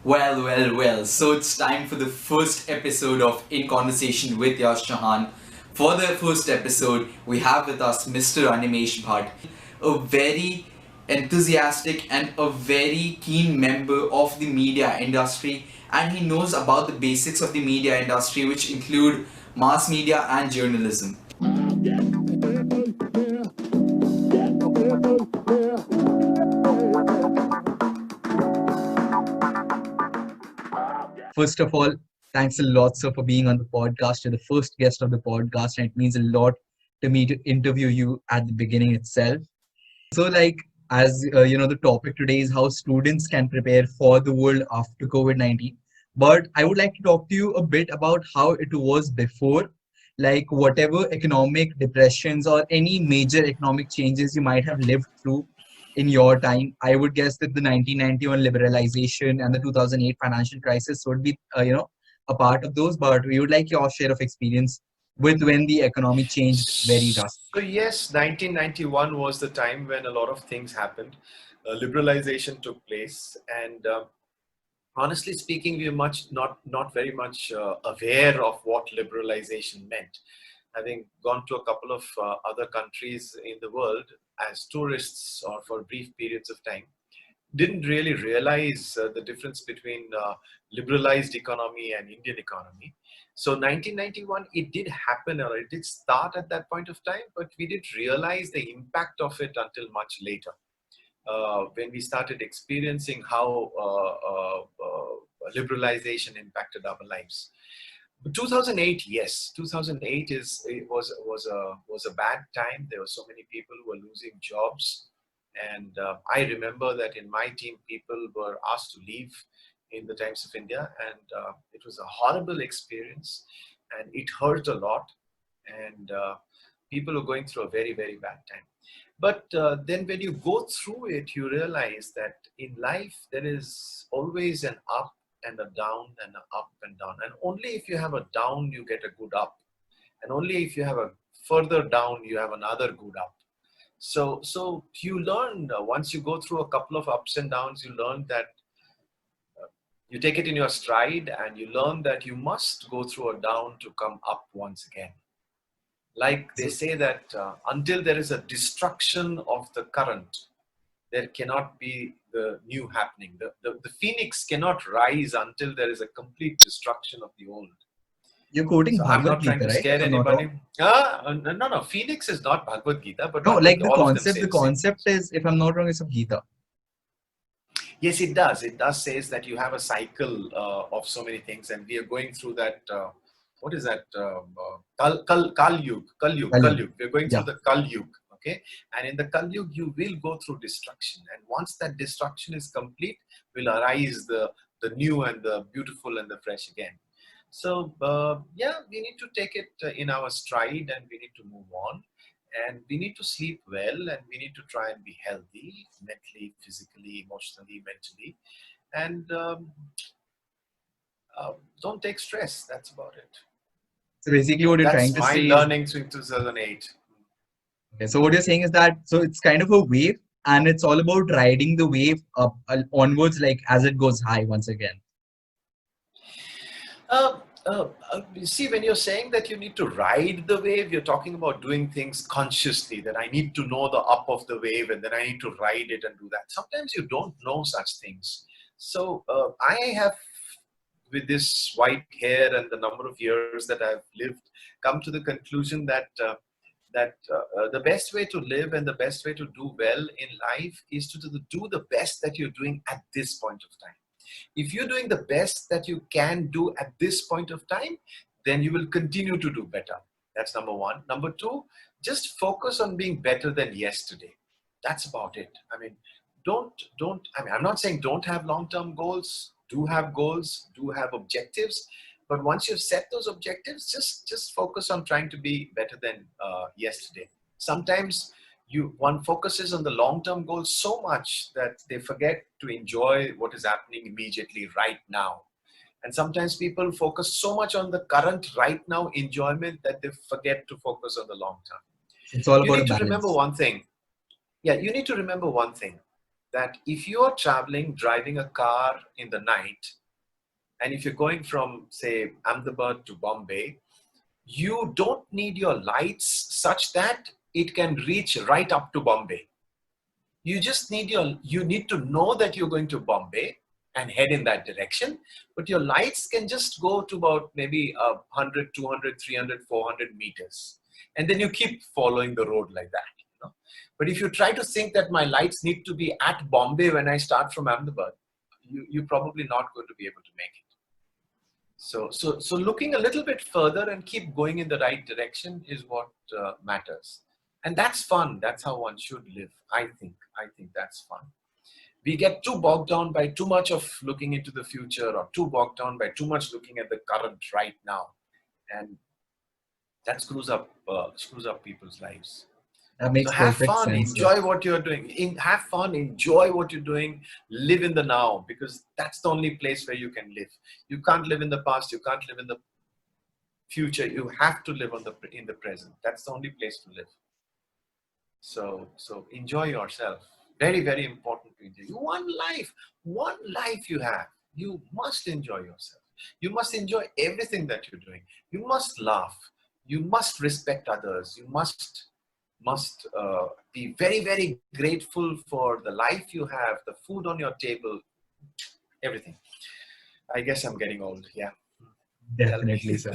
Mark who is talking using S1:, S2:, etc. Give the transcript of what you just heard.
S1: Well. So it's time for the first episode of In Conversation with Yash Chauhan. For the first episode, we have with us Mr. Animesh Bhatt, a very enthusiastic and a very keen member of the media industry, and he knows about the basics of the media industry, which include mass media and journalism.
S2: First of all, thanks a lot, sir, for being on the podcast. You're the first guest of the podcast, and it means a lot to me to interview you at the beginning itself. So, as the topic today is how students can prepare for the world after COVID-19. But I would like to talk to you a bit about how it was before, like whatever economic depressions or any major economic changes you might have lived through in your time. I would guess that the 1991 liberalization and the 2008 financial crisis would be, a part of those. But we would like your share of experience with when the economy changed very
S3: So
S2: drastically.
S3: yes, 1991 was the time when a lot of things happened. Liberalization took place, and honestly speaking, we are not very much aware of what liberalization meant. Having gone to a couple of other countries in the world as tourists or for brief periods of time, didn't really realize the difference between liberalized economy and Indian economy. So 1991, it did happen or it did start at that point of time, but we didn't realize the impact of it until much later. When we started experiencing how liberalization impacted our lives. 2008, yes, 2008 was a bad time. There were so many people who were losing jobs, and I remember that in my team, people were asked to leave in the Times of India, and it was a horrible experience, and it hurt a lot, and people were going through a very very bad time. But then when you go through it, you realize that in life there is always an up and a down and an up and down. And only if you have a down, you get a good up. And only if you have a further down, you have another good up. So you learn once you go through a couple of ups and downs, you learn that you take it in your stride and you learn that you must go through a down to come up once again. Like they
S2: So,
S3: say that until there is a destruction of the current, there cannot be the new happening. The phoenix cannot rise until there is a complete destruction of the old.
S2: you're quoting
S3: So I'm
S2: Bhagavad
S3: not trying
S2: Gita,
S3: to
S2: right? If
S3: scare
S2: I'm not
S3: anybody.
S2: wrong.
S3: No. Phoenix is not Bhagavad Gita, but
S2: No,
S3: Bhagavad
S2: like
S3: Gita, all of them
S2: the
S3: say the same
S2: concept
S3: things.
S2: is, if I'm not wrong, it's of Gita.
S3: Yes, it does. It does says that you have a cycle of so many things, and we are going through that. What is that? Kal
S2: Kali.
S3: Yug. We're going through
S2: Yeah.
S3: the Kal Yug. Okay, and in the Kal Yug, you will go through destruction, and once that destruction is complete, will arise the new and the beautiful and the fresh again. So yeah, we need to take it in our stride, and we need to move on, and we need to sleep well, and we need to try and be healthy mentally, physically, emotionally, mentally, and don't take stress. That's about it.
S2: So basically, what you're trying
S3: That's
S2: to
S3: my
S2: say is,
S3: learning through 2008.
S2: okay, so what you're saying is that so it's kind of a wave, and it's all about riding the wave up onwards, like as it goes high once again.
S3: See, when you're saying that you need to ride the wave, you're talking about doing things consciously, that I need to know the up of the wave and then I need to ride it and do that. Sometimes you don't know such things. So I have, with this white hair and the number of years that I've lived, come to the conclusion that the best way to live and the best way to do well in life is to do the best that you're doing at this point of time. If you're doing the best that you can do at this point of time, then you will continue to do better. That's number one. Number two, just focus on being better than yesterday. That's about it. I mean, I mean, I'm not saying don't have long-term goals. Do have goals, do have objectives. But once you've set those objectives, just focus on trying to be better than yesterday. Sometimes one focuses on the long-term goals so much that they forget to enjoy what is happening immediately right now. And sometimes people focus so much on the current right now enjoyment that they forget to focus on the long term.
S2: It's all
S3: You
S2: about a
S3: need to remember
S2: balance.
S3: one thing. Yeah, you need to remember one thing. that if you are traveling, driving a car in the night, and if you're going from, say, Ahmedabad to Bombay, you don't need your lights such that it can reach right up to Bombay. You just need you need to know that you're going to Bombay and head in that direction, but your lights can just go to about maybe 100, 200, 300, 400 meters. And then you keep following the road like that. But if you try to think that my lights need to be at Bombay when I start from Ahmedabad, you're probably not going to be able to make it. So looking a little bit further and keep going in the right direction is what matters. And that's fun. That's how one should live. I think that's fun. We get too bogged down by too much of looking into the future, or too bogged down by too much looking at the current right now. And that screws up people's lives.
S2: That
S3: So
S2: makes
S3: have
S2: perfect
S3: fun,
S2: sense, sir.
S3: enjoy what you're doing. Have fun, enjoy what you're doing. Live in the now, because that's the only place where you can live. You can't live in the past. You can't live in the future. You have to live in the present. That's the only place to live. So enjoy yourself. Very, very important to enjoy. One life you have. You must enjoy yourself. You must enjoy everything that you're doing. You must laugh. You must respect others. You must be very, very grateful for the life you have, the food on your table, everything. I guess I'm getting old. Yeah. Tell me.
S2: Definitely, sir.